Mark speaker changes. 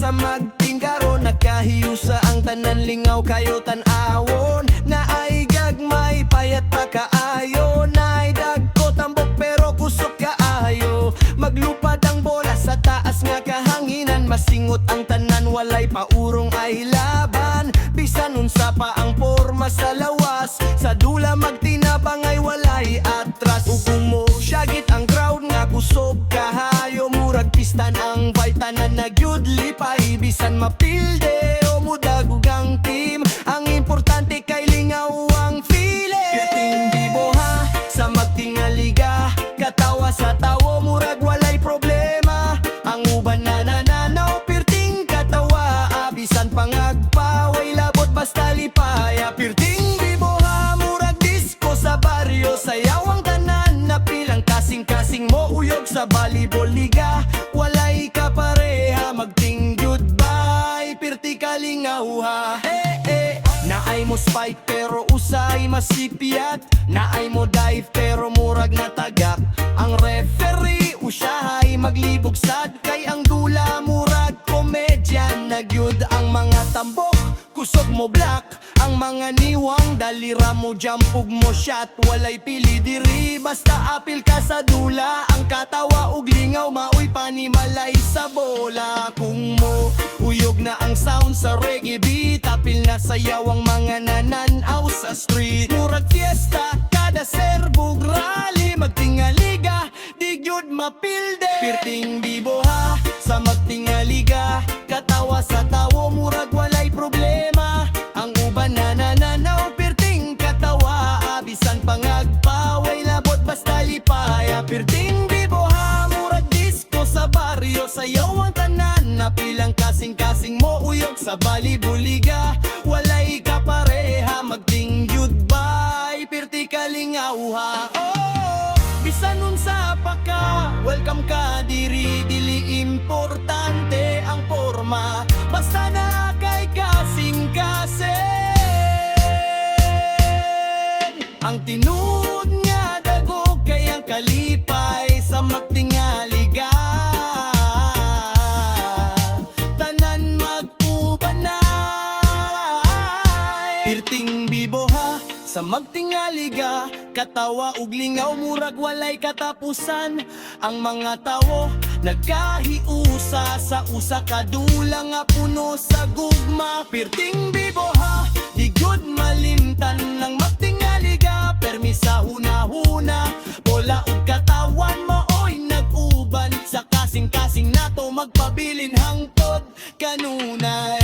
Speaker 1: sa magtingkaro, nagkahiusa ang tanan, lingaw kayo tan-awon. Naay gagmay payat pa kaayo, naay dagko tambok pero kusog kaayo. Maglupad ang bola sa taas nga kahanginan, masingot ang tanan walay paurong ay laban. Bisan unsa pa ang porma sa lawas, sa dula magtinabang ay walay atras. Ug mo syagit ang crowd nga kusog kahayo, murag pistan ang vibe tanan nagyud lipay. Bisan mapilde o mudagugang team, ang importante kay lingaw ang feeling. Piting biboha sa magtingaliga, katawa sa tawo murag walay problema. Ang uban na nananaw, pirting katawa, bisan pangagpaway labot basta lipaya. Pirting biboha murag disco sa baryo, sayaw ang tanan na pilang kasing-kasing mo uyog sa volleyball liga. Walay kapareha magting goodbye, pirti kalingauha. Naay mo spike pero usay masipyat, naay mo dive pero murag natagak. Ang referee usahay maglibog sad, kay ang dula murag komedyan. Nagyud ang mga tambok kusog mo black, ang mga niwang dalira mo jampug mo shot. Walay pili diri basta apil ka sa dula, ang katawa ug lingaw maoy panimalay sa bola. Kung mo uyog na ang sound sa reggae beat, apil na sayaw ang mga nananaw sa street. Murag fiesta kada serbog rally, magtingaliga di gyud mapilde. Pirting biboha sa magtingaliga, katawa sa tawo murag walay problema. Ang uban na nananaw, pirting katawa, bisan pangagpaway labot basta lipaya. Pirting biboha murag disco sa baryo, sayaw ang tanan na pilang kasing-kasing mo uyog sa balibuliga. Walay kapareha magting goodbye, pirti kalingauha. Bisan unsa pa ka, welcome ka diri, dili importante ang porma, basta na kay kasing-kasing. Ang tinud nga dagog kay ang kalipay sa magtingaliga, tanan magpubanay. Pirting biboha sa magtingaliga, katawa ug lingaw murag walay katapusan. Ang mga tawo nagkahiusa sa usa ka dula nga puno sa gugma. Pirting biboha di gud malimtan ng magtingaliga, permi sa hunahuna bola ug katawan maoy nag-uban. Sa kasing-kasing nato magpabilin hangtod kanunay.